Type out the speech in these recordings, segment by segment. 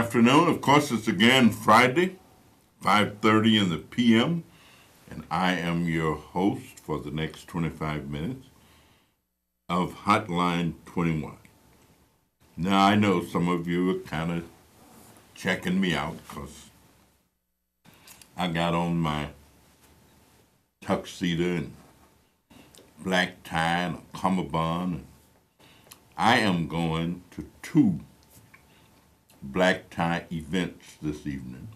afternoon. Of course, it's again Friday, 5:30 in the p.m., and I am your host for the next 25 minutes of Hotline 21. Now, I know some of you are kind of checking me out because I got on my tuxedo and black tie and a cummerbund. I am going to two black tie events this evening.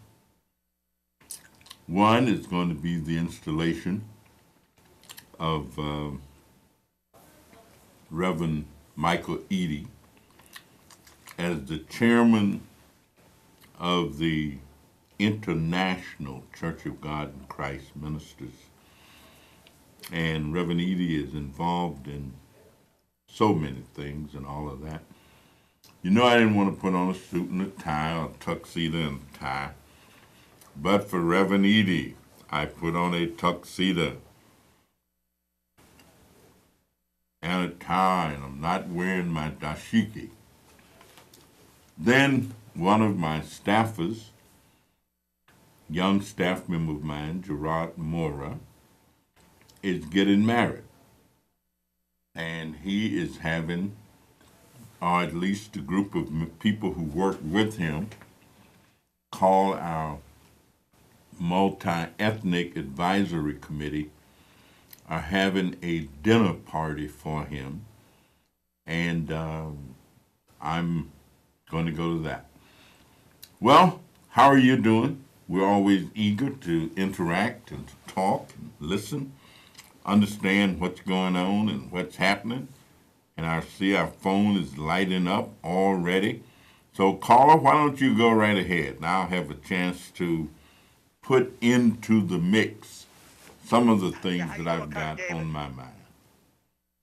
One is going to be the installation of Reverend Michael Eady as the chairman of the International Church of God in Christ Ministers. And Reverend Eady is involved in so many things and all of that. You know, I didn't want to put on a suit and a tie or a tuxedo and a tie, but for Reverend Eady, I put on a tuxedo and a tie, and I'm not wearing my dashiki. Then one of my staffers, young staff member of mine, Gerard Mora, is getting married. And he is having, or at least a group of people who work with him, call our multi-ethnic advisory committee, are having a dinner party for him. And I'm going to go to that. Well, how are you doing? We're always eager to interact and to talk and listen, understand what's going on and what's happening. And I see our phone is lighting up already. So caller, why don't you go right ahead? Now I'll have a chance to put into the mix some of the things that I've got on my mind.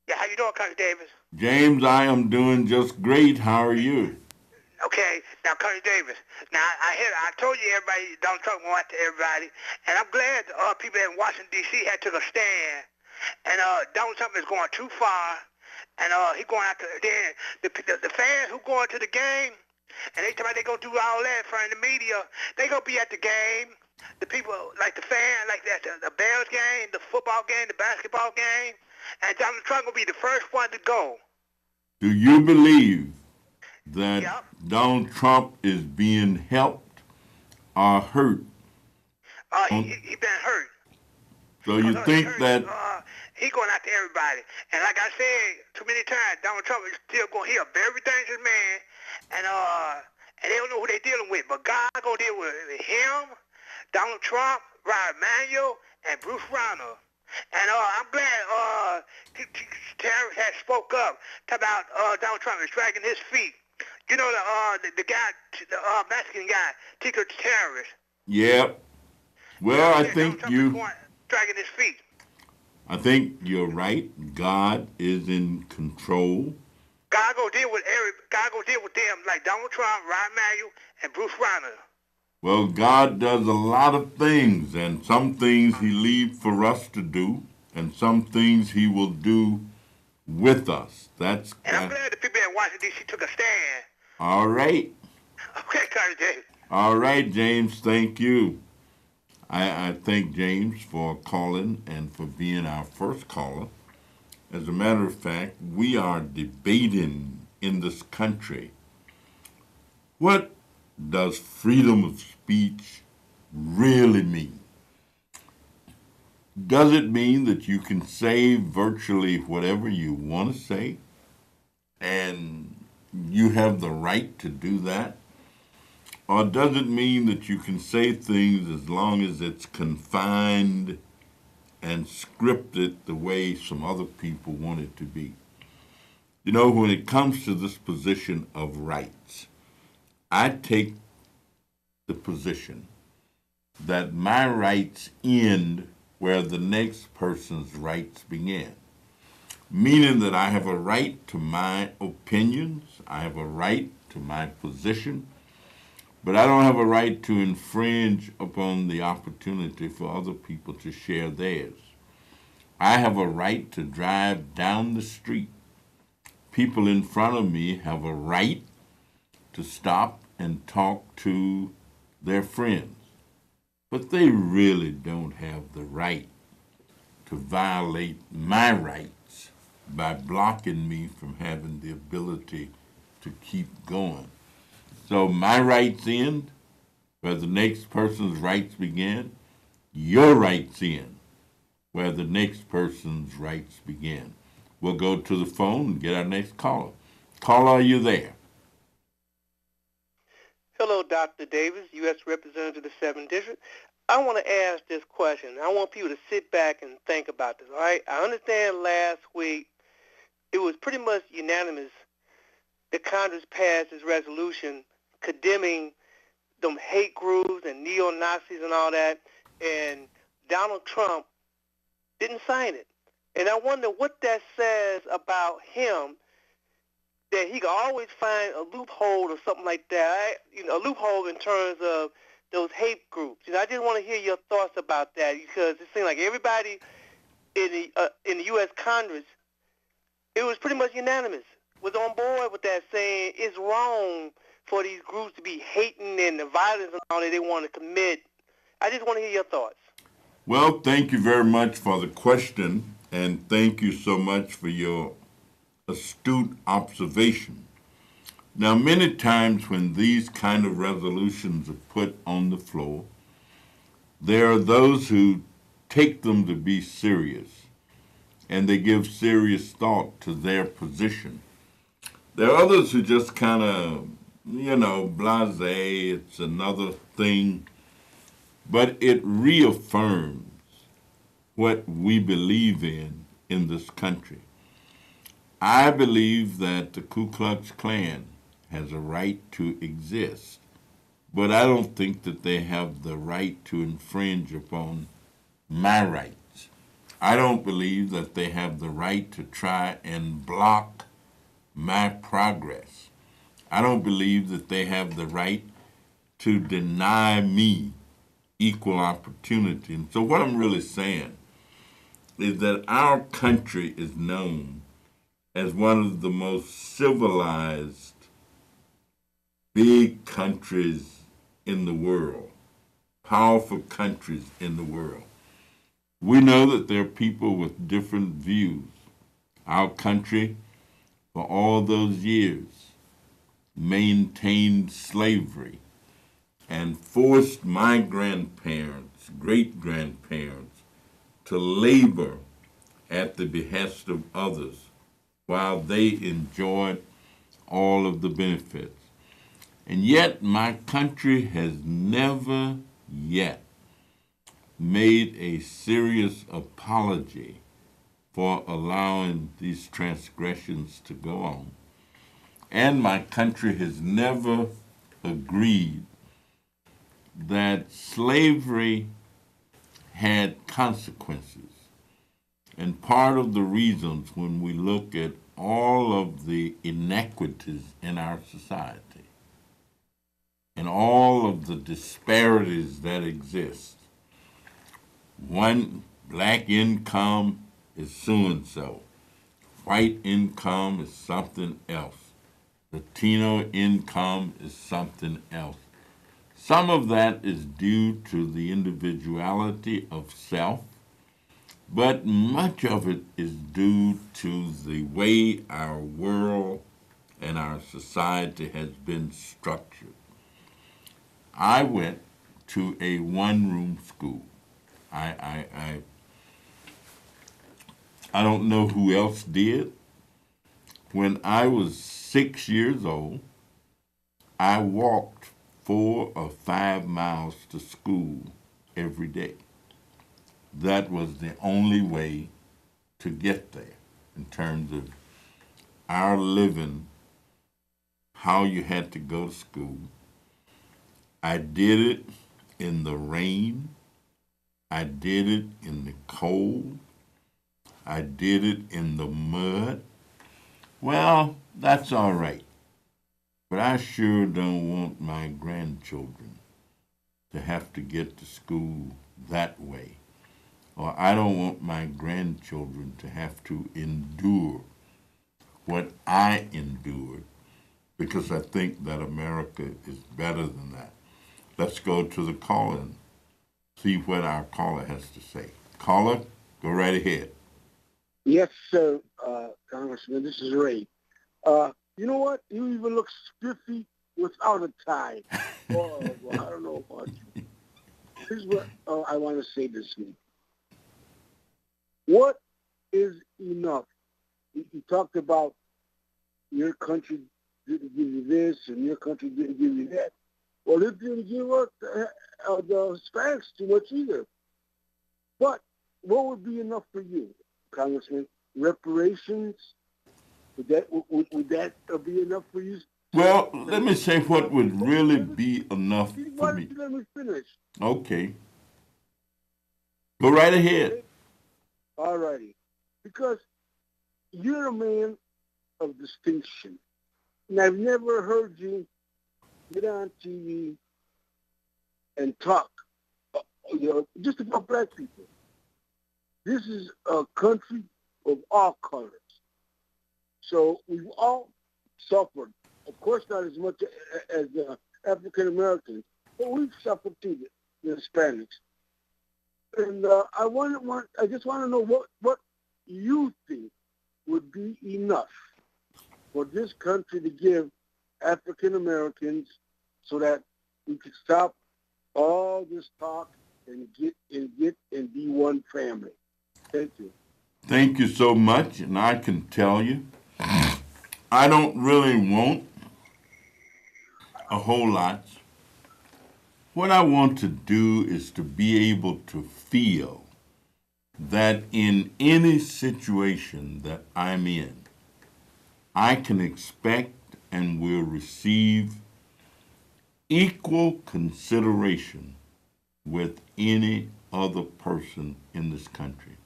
Yeah, how you doing, Cousin Davis? James, I am doing just great. How are you? Okay, now Cousin Davis. Now I told you everybody, Donald Trump went to everybody, and I'm glad people in Washington D.C. had took a stand. And Donald Trump is going too far, and he going after the fans who going to the game, and they tell me they gonna do all that in front of the media. They gonna be at the game. The people like the fans, like that, the Bears game, the football game, the basketball game, and Donald Trump gonna be the first one to go. Do you believe that Donald Trump is being helped or hurt? He been hurt. So you think that he going after everybody, and like I said too many times, Donald Trump is still going. He a very dangerous man, and they don't know who they dealing with. But God gonna deal with him, Donald Trump, Robert Emanuel, and Bruce Rauner. And I'm glad Terrence had spoke up about Donald Trump is dragging his feet. You know the guy, the Mexican guy, Tico Terrorist. Yep. Well, I think dragging his feet. I think you're right. God is in control. God gonna deal with them like Donald Trump, Robert Emanuel, and Bruce Rauner. Well, God does a lot of things, and some things he leaves for us to do, and some things he will do with us. And I'm glad the people in Washington, D.C. took a stand. All right. Okay, Cousin James. All right, James, thank you. I thank James for calling and for being our first caller. As a matter of fact, we are debating in this country, what does freedom of speech really mean? Does it mean that you can say virtually whatever you want to say and you have the right to do that? Or does it mean that you can say things as long as it's confined and scripted the way some other people want it to be? You know, when it comes to this position of rights, I take the position that my rights end where the next person's rights begin. Meaning that I have a right to my opinions, I have a right to my position, but I don't have a right to infringe upon the opportunity for other people to share theirs. I have a right to drive down the street. People in front of me have a right to stop and talk to their friends. But they really don't have the right to violate my rights by blocking me from having the ability to keep going. So my rights end where the next person's rights begin. Your rights end where the next person's rights begin. We'll go to the phone and get our next caller. Caller, are you there? Hello, Dr. Davis, U.S. Representative of the 7th District. I want to ask this question. I want people to sit back and think about this, all right? I understand last week it was pretty much unanimous that Congress passed this resolution condemning them hate groups and neo-Nazis and all that, and Donald Trump didn't sign it. And I wonder what that says about him, that he can always find a loophole or something like that, a loophole in terms of those hate groups. I just want to hear your thoughts about that, because it seems like everybody in the U.S. Congress, it was pretty much unanimous, was on board with that, saying it's wrong for these groups to be hating and the violence and all that they want to commit. I just want to hear your thoughts. Well, thank you very much for the question, and thank you so much for your astute observation. Now, many times when these kind of resolutions are put on the floor, there are those who take them to be serious, and they give serious thought to their position. There are others who just kind of, blasé, it's another thing, but it reaffirms what we believe in this country. I believe that the Ku Klux Klan has a right to exist, but I don't think that they have the right to infringe upon my rights. I don't believe that they have the right to try and block my progress. I don't believe that they have the right to deny me equal opportunity. And so what I'm really saying is that our country is known as one of the most civilized big countries in the world, powerful countries in the world. We know that there are people with different views. Our country, for all those years, maintained slavery and forced my grandparents, great-grandparents, to labor at the behest of others while they enjoyed all of the benefits. And yet my country has never yet made a serious apology for allowing these transgressions to go on. And my country has never agreed that slavery had consequences. And part of the reasons when we look at all of the inequities in our society and all of the disparities that exist, one, black income is so-and-so, white income is something else, Latino income is something else. Some of that is due to the individuality of self, but much of it is due to the way our world and our society has been structured. I went to a one-room school. I don't know who else did. When I was 6 years old, I walked 4 or 5 miles to school every day. That was the only way to get there in terms of our living, how you had to go to school. I did it in the rain. I did it in the cold. I did it in the mud. Well, that's all right. But I sure don't want my grandchildren to have to get to school that way. Or I don't want my grandchildren to have to endure what I endured because I think that America is better than that. Let's go to the call and see what our caller has to say. Caller, go right ahead. Yes, sir, Congressman. This is Ray. You know what? You even look spiffy without a tie. Oh, well, I don't know about you. Here's what I want to say this week. What is enough? You talked about your country didn't give you this and your country didn't give you that. Well, it didn't give us the Hispanics too much either. But what would be enough for you, Congressman? Reparations? Would that be enough for you? Well, let me say what would really be enough Why for don't me. you let me finish? Okay. Go right ahead. All righty. Because you're a man of distinction. And I've never heard you get on TV and talk, just about black people. This is a country of all colors. So we've all suffered. Of course, not as much as African Americans, but we've suffered too, the Hispanics. And I just want to know what you think would be enough for this country to give African Americans so that we could stop all this talk and get and be one family. Thank you. Thank you so much, and I can tell you, I don't really want a whole lot. What I want to do is to be able to feel that in any situation that I'm in, I can expect and will receive equal consideration with any other person in this country.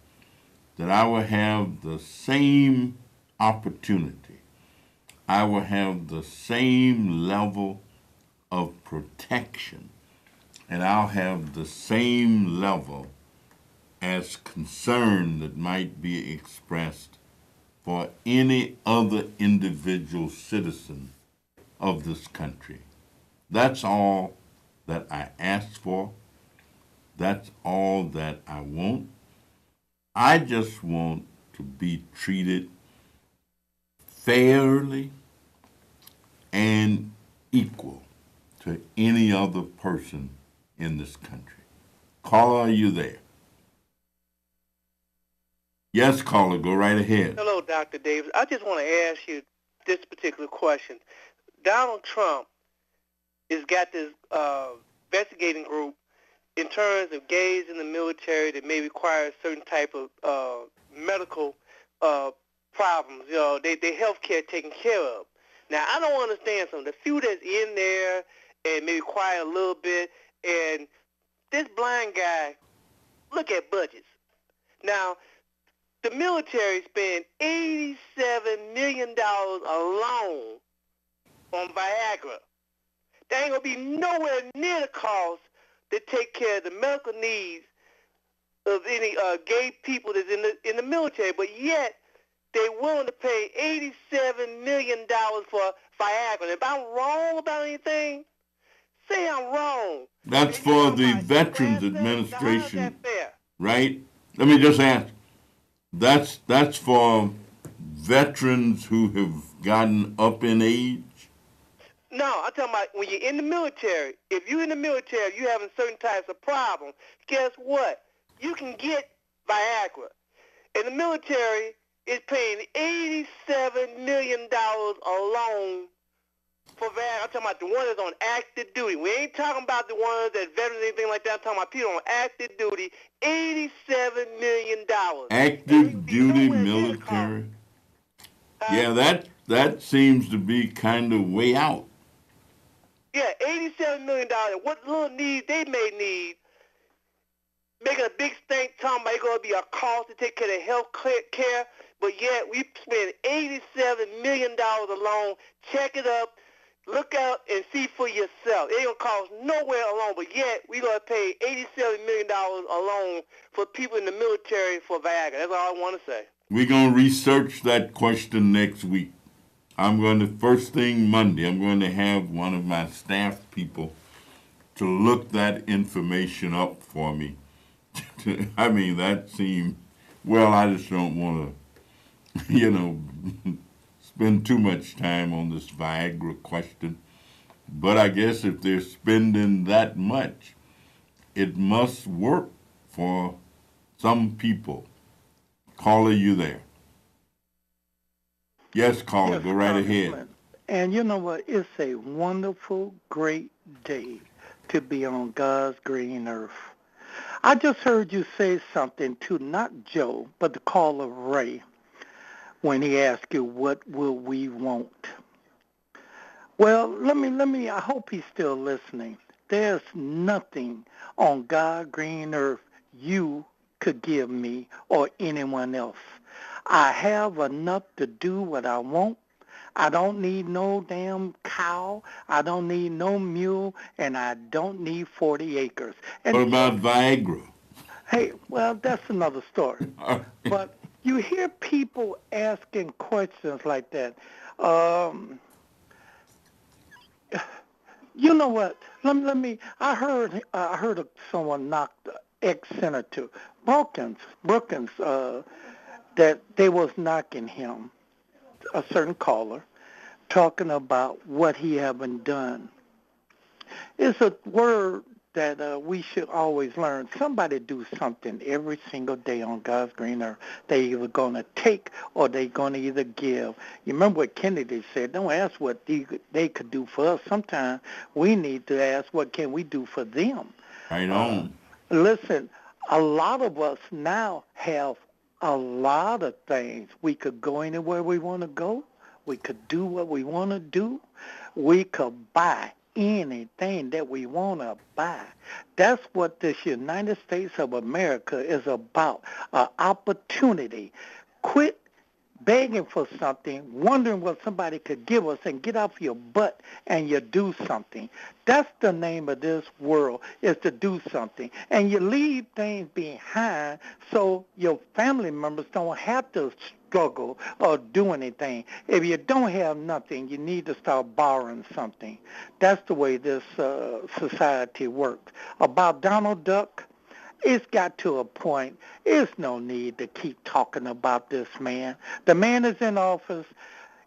That I will have the same opportunity. I will have the same level of protection. And I'll have the same level as concern that might be expressed for any other individual citizen of this country. That's all that I ask for. That's all that I want. I just want to be treated fairly and equal to any other person in this country. Caller, are you there? Yes, caller, go right ahead. Hello, Dr. Davis. I just want to ask you this particular question. Donald Trump has got this investigating group in terms of gays in the military that may require a certain type of medical problems. You know, they health care taken care of. Now, I don't understand some of the few that's in there and may require a little bit. And this blind guy, look at budgets. Now, the military spent $87 million alone on Viagra. There ain't going to be nowhere near the cost to take care of the medical needs of any gay people that's in the military, but yet they're willing to pay $87 million for Viagra. And if I'm wrong about anything, say I'm wrong. That's for the Veterans Administration, right? Let me just ask. That's for veterans who have gotten up in age? No, I'm talking about when you're in the military. If you're in the military, you're having certain types of problems. Guess what? You can get Viagra. And the military is paying $87 million alone for Viagra. I'm talking about the ones that's on active duty. We ain't talking about the ones that veterans, anything like that. I'm talking about people on active duty. $87 million. Active duty military? Yeah, that seems to be kind of way out. Yeah, $87 million. What little needs they may need, making a big stink talking about it's going to be a cost to take care of health care, but yet we spend $87 million alone. Check it up. Look out and see for yourself. It ain't going to cost nowhere alone, but yet we going to pay $87 million alone for people in the military for Viagra. That's all I want to say. We're going to research that question next week. I'm going to, first thing Monday, I'm going to have one of my staff people to look that information up for me. I mean, that seemed, well, I just don't want to, spend too much time on this Viagra question. But I guess if they're spending that much, it must work for some people. Caller, you there? Yes, caller, Yes, go right ahead. Congressman. And you know what? It's a wonderful, great day to be on God's green earth. I just heard you say something to not Joe, but the caller Ray when he asked you, what will we want? Well, I hope he's still listening. There's nothing on God's green earth you could give me or anyone else. I have enough to do what I want. I don't need no damn cow. I don't need no mule, and I don't need 40 acres. What And about Viagra? hey, well, that's another story. But you hear people asking questions like that. Um, you know what? Let me. I heard of someone knocked ex-senator Brookins, that they was knocking him, a certain caller, talking about what he haven't done. It's a word that we should always learn. Somebody do something every single day on God's green earth. They either going to take or they going to either give. You remember what Kennedy said, don't ask what they could do for us. Sometimes we need to ask what can we do for them. Right Uh, on. listen, a lot of us now have a lot of things. We could go anywhere we want to go. We could do what we want to do. We could buy anything that we want to buy. That's what this United States of America is about, an opportunity. Quit begging for something, wondering what somebody could give us, and get off your butt and you do something. That's the name of this world, is to do something. And you leave things behind so your family members don't have to struggle or do anything. If you don't have nothing, you need to start borrowing something. That's the way this society works. About Donald Duck, it's got to a point. There's no need to keep talking about this man. The man is in office.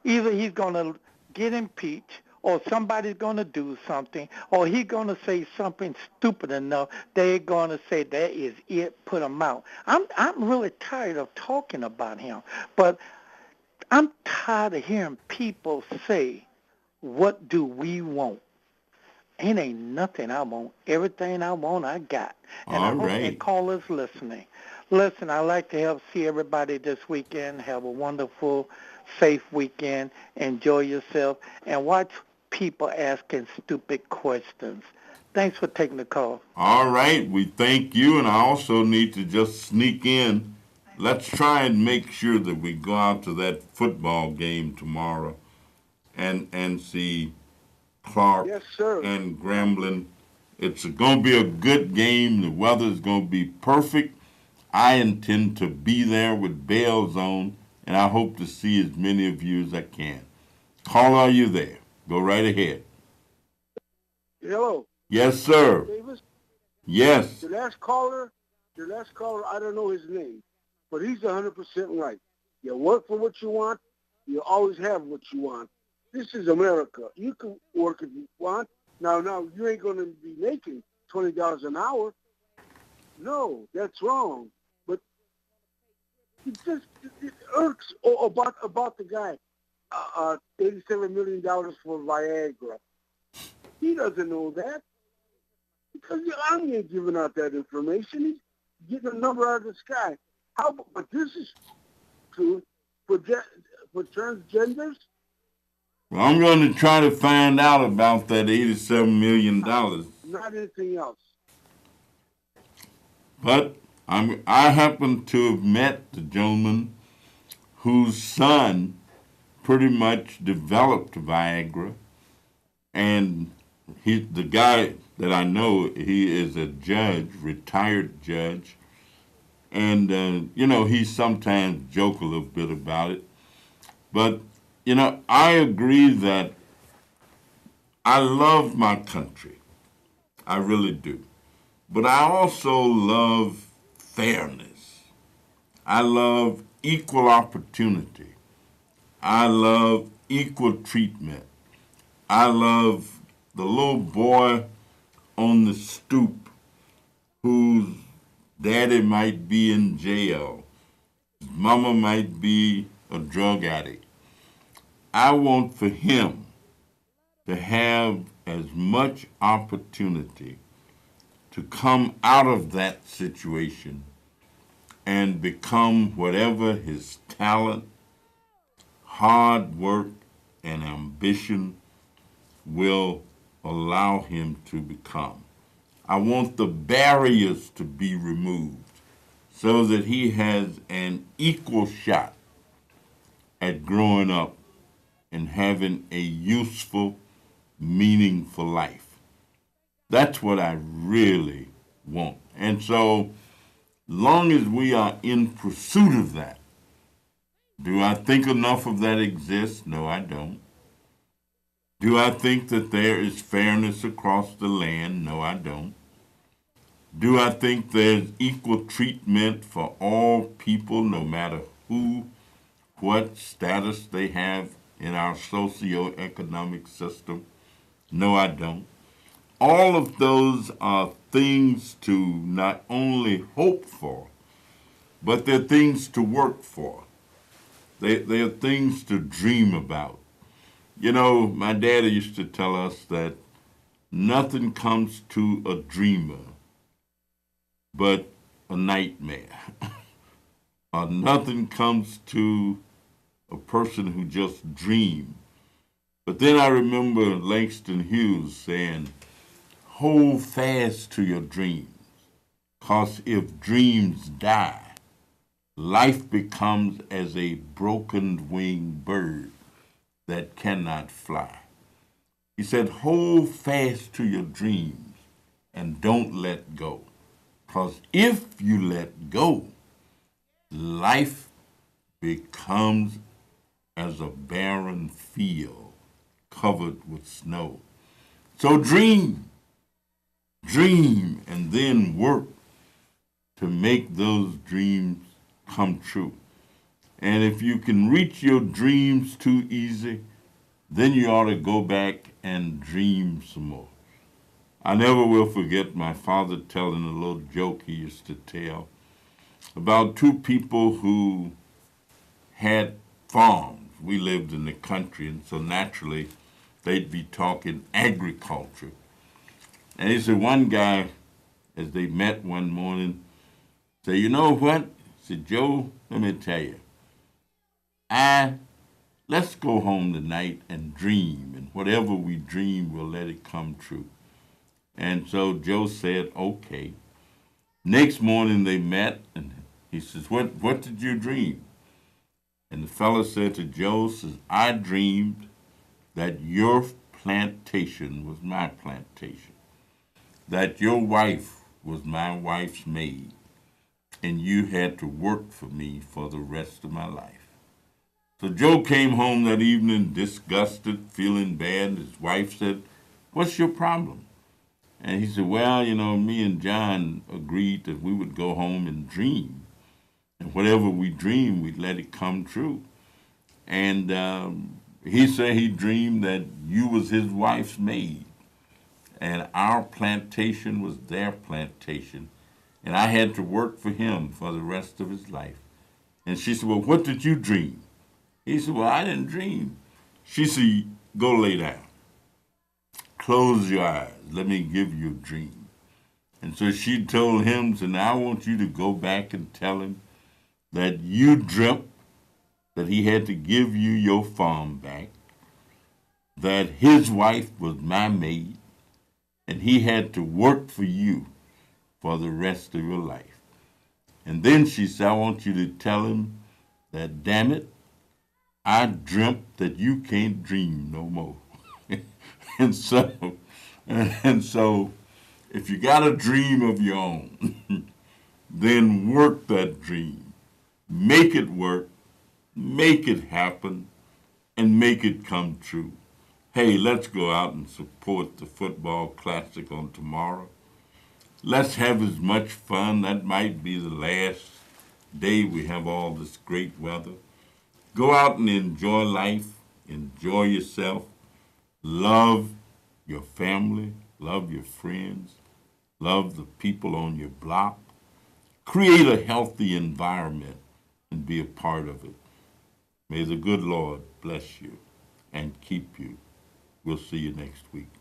Either he's going to get impeached or somebody's going to do something or he's going to say something stupid enough they're going to say that is it, put him out. I'm really tired of talking about him. But I'm tired of hearing people say, what do we want? Ain't nothing I want. Everything I want, I got. And I All hope that right. caller's listening. Listen, I like to help see everybody this weekend. Have a wonderful, safe weekend. Enjoy yourself. And watch people asking stupid questions. Thanks for taking the call. All right, we thank you, and I also need to just sneak in. Let's try and make sure that we go out to that football game tomorrow and see Clark Yes, sir. and Grambling. It's going to be a good game. The weather's going to be perfect. I intend to be there with bells on, and I hope to see as many of you as I can. Call, are you there? Go right ahead. Hello, Yes, sir. Davis. Yes. The last caller, I don't know his name, but he's 100% right. You work for what you want. You always have what you want. This is America. You can work if you want. Now, you ain't going to be making $20 an hour. No, that's wrong. But it irks about the guy. $87 million for Viagra. He doesn't know that because I ain't giving out that information. He's getting a number out of the sky. But this is true for transgenders. Well, I'm going to try to find out about that $87 million. Not anything else. But I happen to have met the gentleman whose son pretty much developed Viagra. And the guy that I know, he is a judge, retired judge. And, he sometimes joke a little bit about it. But, I agree that I love my country. I really do. But I also love fairness. I love equal opportunity. I love equal treatment. I love the little boy on the stoop whose daddy might be in jail, his mama might be a drug addict. I want for him to have as much opportunity to come out of that situation and become whatever his talent, hard work, and ambition will allow him to become. I want the barriers to be removed so that he has an equal shot at growing up and having a useful, meaningful life. That's what I really want. And so, long as we are in pursuit of that, do I think enough of that exists? No, I don't. Do I think that there is fairness across the land? No, I don't. Do I think there's equal treatment for all people, no matter who, what status they have in our socio-economic system? No, I don't. All of those are things to not only hope for, but they're things to work for. They're things to dream about. My daddy used to tell us that nothing comes to a dreamer but a nightmare. Or nothing comes to a person who just dreams. But then I remember Langston Hughes saying, hold fast to your dreams, 'cause if dreams die, life becomes as a broken-winged bird that cannot fly. He said, hold fast to your dreams and don't let go. 'Cause if you let go, life becomes as a barren field covered with snow. So dream, and then work to make those dreams come true. And if you can reach your dreams too easy, then you ought to go back and dream some more. I never will forget my father telling a little joke he used to tell about two people who had farms. We lived in the country, and so naturally they'd be talking agriculture. And he said one guy, as they met one morning, said, you know what? He said, Joe, let me tell you, let's go home tonight and dream, and whatever we dream, we'll let it come true. And so Joe said, okay. Next morning they met, and he says, what did you dream? And the fellow said to Joe, says, I dreamed that your plantation was my plantation, that your wife was my wife's maid, and you had to work for me for the rest of my life. So Joe came home that evening disgusted, feeling bad. His wife said, what's your problem? And he said, well, me and John agreed that we would go home and dream. And whatever we dreamed, we'd let it come true. And he said he dreamed that you was his wife's maid. And our plantation was their plantation. And I had to work for him for the rest of his life. And she said, well, what did you dream? He said, well, I didn't dream. She said, go lay down. Close your eyes. Let me give you a dream. And so she told him, so now I want you to go back and tell him that you dreamt that he had to give you your farm back, that his wife was my maid, and he had to work for you for the rest of your life. And then she said, I want you to tell him that, damn it, I dreamt that you can't dream no more. and so, if you got a dream of your own, then work that dream. Make it work, make it happen, and make it come true. Hey, let's go out and support the football classic on tomorrow. Let's have as much fun. That might be the last day we have all this great weather. Go out and enjoy life. Enjoy yourself. Love your family. Love your friends. Love the people on your block. Create a healthy environment and be a part of it. May the good Lord bless you and keep you. We'll see you next week.